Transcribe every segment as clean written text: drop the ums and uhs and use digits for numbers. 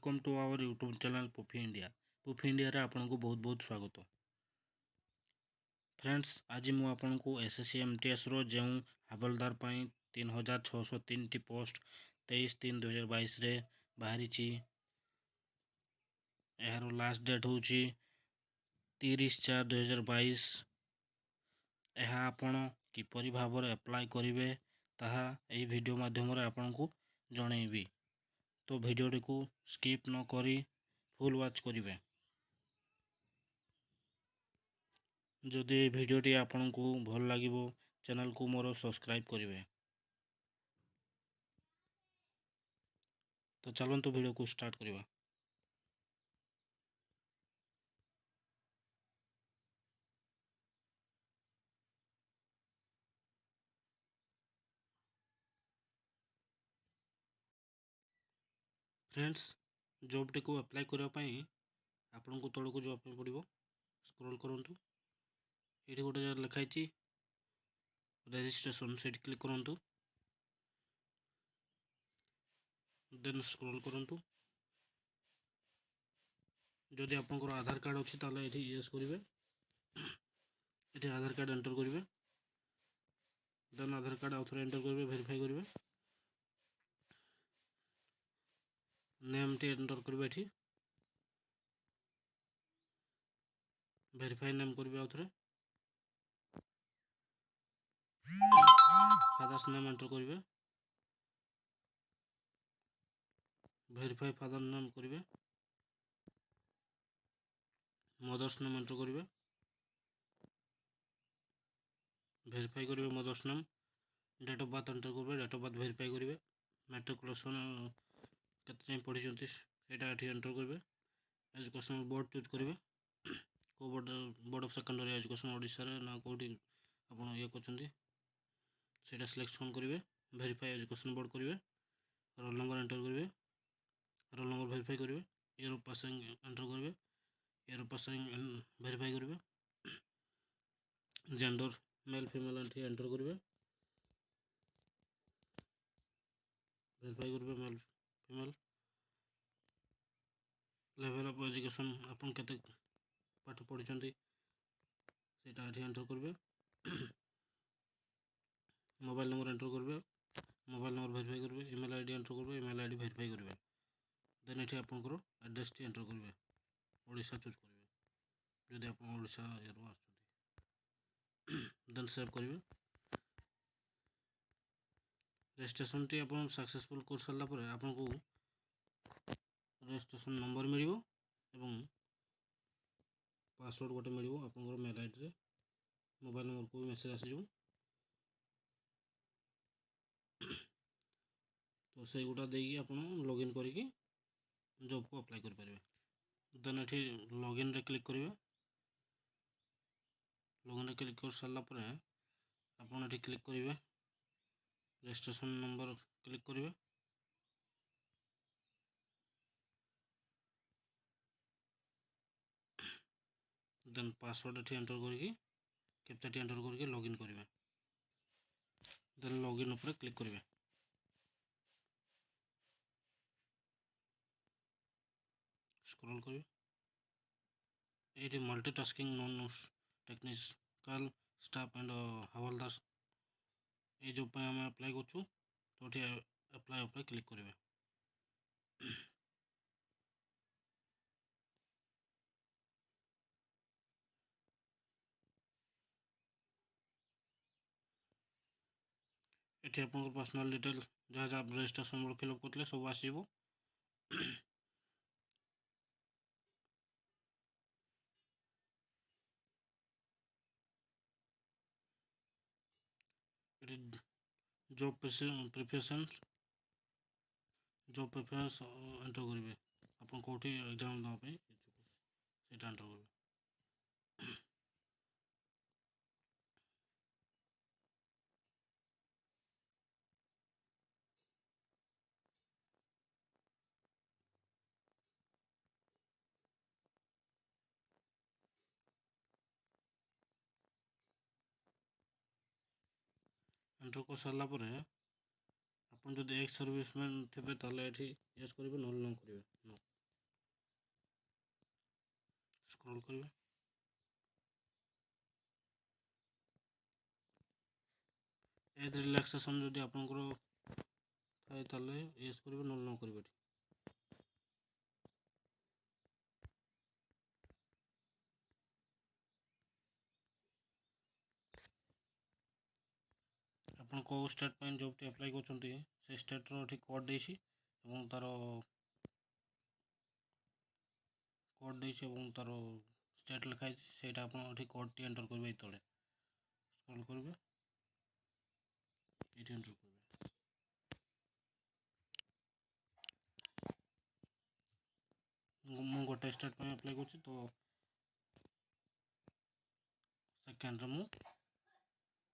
Welcome to our YouTube channel Puffy India. Puffy India रे आपनको बहुत बहुत स्वागत। फ्रेंड्स, आज मु आपनको एसएससी एमटीएस रो जो हवलदार 3603 टी पोस्ट 23/3/2022 रे बाहरी यार लास्ट डेट हूँ 30/4/2022। यह आपण किपरि भाव अप्लाई करेंगे ताहा यही वीडियो माध्यम आपको जनइबी। तो वीडियो को स्किप न करी फुल वॉच करेंगे। जदि भिडियोटी आपको भल लगे चैनल को मोर सब्सक्राइब करेंगे। तो चलते वीडियो को स्टार्ट करवा। फ्रेंड्स, जॉब टी को अप्लाई करने आपन को तौक जावाई पड़ो। स्क्रॉल करूँ, ये गोटे जगह लिखाई रजिस्ट्रेशन से क्लिक करूँ। देन स्क्रॉल करूँ, जदि आपंकर आधार कार्ड अच्छी ताले ये येस करेंगे। ये आधार कार्ड एंटर करेंगे। देन आधार कार्ड आउ थे एंटर करेंगे, वेरीफाई करेंगे। नेम टी एंटर करेंगे। ये वेरीफाई नेम करेंगे। आउ थे फादर्स नेम एंटर करेंगे। वेरीफाई फादर नेम करेंगे। मदर्स नेम एंटर करेंगे। वेरीफाई करेंगे mother's name. Date of birth enter करेंगे। डेट ऑफ बर्थ वेरीफाई करेंगे। मैट्रिकुलेशन केते पढ़ी सेटा ये एंटर करेंगे। एजुकेशन बोर्ड चूज करेंगे। को board of secondary education Odisha रे ना कोठी आपण ये करछंती सेटा सिलेक्शन करेंगे। वेरीफाई एजुकेशन बोर्ड करेंगे। रोल नंबर एंटर करेंगे। रोल नंबर वेरीफाई करेंगे। ईयर ऑफ पासिंग एंटर करेंगे। ईयर ऑफ पासिंग वेरीफाई करेंगे। जेंडर मेल फीमेल एंटर करेंगे। वेरीफाई करेंगे male female. Level of education आपन केते पाठ पढ़ी सेटा ये एंटर करेंगे। मोबाइल नंबर एंटर करेंगे। मोबाइल नंबर वेरीफाई करेंगे। ईमेल आईडी एंटर करेंगे। ईमेल आईडी वेरीफाई करेंगे। देन ये आपंकर एड्रेस टी एंटर करेंगे। ओडिशा चूज करेंगे जदि आप ओडिशा आ। देन सेव करेंगे। रजिस्ट्रेशन टी आप सक्सेसफुल कर सारा पर आपको रजिस्ट्रेशन नंबर मिल एवं पासवर्ड गोटे मिल आप मेल आईडी रे। मोबाइल नंबर को भी मेसेज आसीज। तो से गुटा देकी आप लॉगिन करके जॉब को अप्लाई करेंगे। देन ये लॉगिन रे क्लिक करेंगे। लॉगिन रे क्लिक कर सारा पर आपन ये क्लिक करेंगे। रजिस्ट्रेशन नंबर क्लिक करेंगे। देन पासवर्ड ये एंटर करके कैप्चा टी एंटर करके लॉगिन करेंगे। देन लॉगिन ऊपर क्लिक करेंगे। स्क्रॉल करेंगे। ये multitasking non technical staff and havildar ये जॉब आम अप्लाई करूँ। तो ये अप्लाई उपर क्लिक करेंगे। ये आप पर्सनल डिटेल जहाँ जहाँ रजिस्ट्रेशन फिलअप करते सब आसो। जॉब प्रिपरेशन एंटर करेंगे। आप कौटी एग्जाम देवाई से एंटर करेंगे। एंटर कर सारा पर आप जो एक्स सर्विसमैन थे ये यस करेंगे ना करेंगे। ସ୍କ୍ରୋଲ୍ କରିବେ। ଏଜ୍ ରିଲାକ୍ସେସନ୍ ଯଦି ଆପଣଙ୍କର ଥାଏ ତାହେଲେ ୟେସ୍ କରିବେ, ନହେଲେ ନ କରିବେ। ଆପଣ କେଉଁ ଷ୍ଟେଟ୍ ପାଇଁ ଜବ୍ଟି ଆପ୍ଲାଏ କରୁଛନ୍ତି ସେ ଷ୍ଟେଟ୍ର ଏଠି କୋଡ଼୍ ଦେଇଛି ଏବଂ ତା'ର ଷ୍ଟେଟ୍ ଲେଖା ହେଇଛି, ସେଇଟା ଆପଣ ଏଠି କୋଡ଼୍ଟି ଏଣ୍ଟର୍ କରିବେ। ଏଇ ତଳେ ସ୍କ୍ରୋଲ୍ କରିବେ, ଏଇଠି ଏଣ୍ଟର୍ କରିବେ। ମୁଁ ଗୋଟେ ଷ୍ଟେଟ୍ ପାଇଁ ଆପ୍ଲାଏ କରୁଛି, ତ ସେକେଣ୍ଡରେ ମୁଁ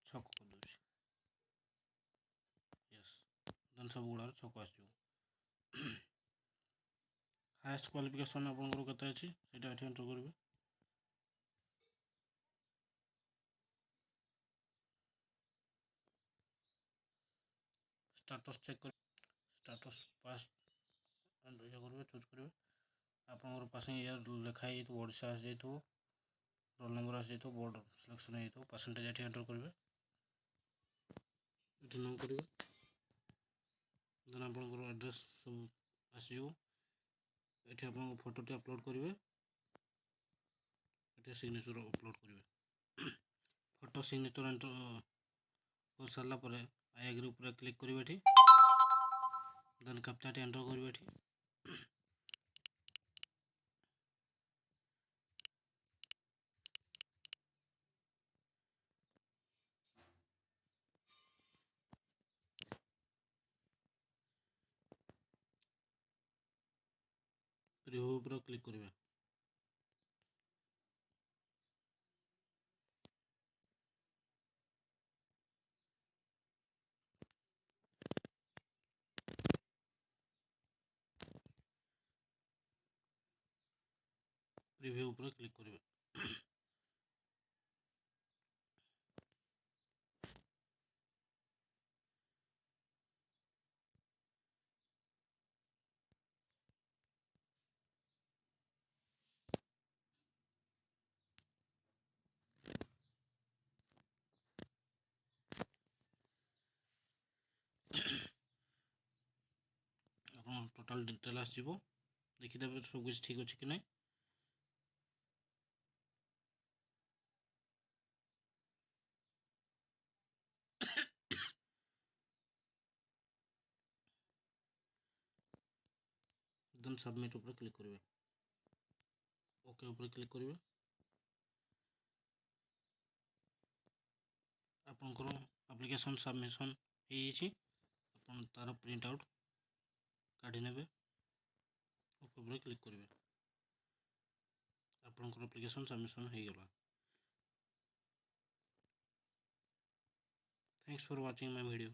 6 କରିଦେଉଛି। ୟେସ୍, ଦେନ୍ ସବୁ ଗୁଡ଼ାରେ 6 ଆସିଯିବ। ହାଏଷ୍ଟ କ୍ୱାଲିଫିକେସନ୍ ଆପଣଙ୍କର କେତେ ଅଛି ସେଇଟା ଏଠି ଏଣ୍ଟର୍ କରିବେ। ଷ୍ଟାଟସ୍ ଚେକ୍ କରିବେ, ଷ୍ଟାଟସ୍ ପାସ୍ ଇଏ କରିବେ, ଚୁଜ୍ କରିବେ। ଆପଣଙ୍କର ପାସିଂ ଇୟର୍ ଲେଖା ହେଇଯାଇଥିବ, ଓଡ଼ିଶା ଆସିଯାଇଥିବ, ରୋଲ୍ ନମ୍ବର ଆସିଯାଇଥିବ, ବୋର୍ଡ଼ ସିଲେକ୍ସନ୍ ହେଇଯାଇଥିବ, ପରସେଣ୍ଟେଜ୍ ଏଠି ଏଣ୍ଟର୍ କରିବେ। ଏଠି ନ କରିବେ, ଦେନ୍ ଆପଣଙ୍କର ଆଡ୍ରେସ୍ ସବୁ ଆସିଯିବ। ଏଠି ଆପଣଙ୍କ ଫଟୋଟି ଅପଲୋଡ଼୍ କରିବେ, ଏଠି ସିଗ୍ନେଚର୍ ଅପଲୋଡ଼୍ କରିବେ। ଫଟୋ ସିଗ୍ନେଚର୍ ଏଣ୍ଟର୍ କରିସାରିଲା ପରେ ଆଇ ଏଗ୍ରି ଉପରେ କ୍ଲିକ୍ କରିବେ। ଏଠି ଦେନ୍ କ୍ୟାପ୍ଚାଟି ଏଣ୍ଟର୍ କରିବେ। ଏଠି ପ୍ରିଭ୍ୟୁ ଉପରେ କ୍ଲିକ୍ କରିବେ। ପ୍ରିଭ୍ୟୁ ଉପରେ କ୍ଲିକ୍ କରିବେ। ଆପଣ ଟୋଟାଲ୍ ଡିଟେଲ୍ ଆସିଯିବ, ଦେଖିଦେବେ ସବୁ କିଛି ଠିକ୍ ଅଛି କି ନାହିଁ। ଦେନ୍ ସବମିଟ୍ ଉପରେ କ୍ଲିକ୍ କରିବେ, ଓକେ ଉପରେ କ୍ଲିକ୍ କରିବେ। ଆପଣଙ୍କର ଆପ୍ଲିକେସନ୍ ସବମିସନ୍ ହେଇଯାଇଛି। ଆପଣ ତା'ର ପ୍ରିଣ୍ଟ ଆଉଟ୍ କାଢ଼ି ନେବେ, ଓକେ ଉପରେ କ୍ଲିକ୍ କରିବେ। ଆପଣଙ୍କର ଆପ୍ଲିକେସନ୍ ସବମିସନ୍ ହେଇଗଲା। Thanks for watching my video.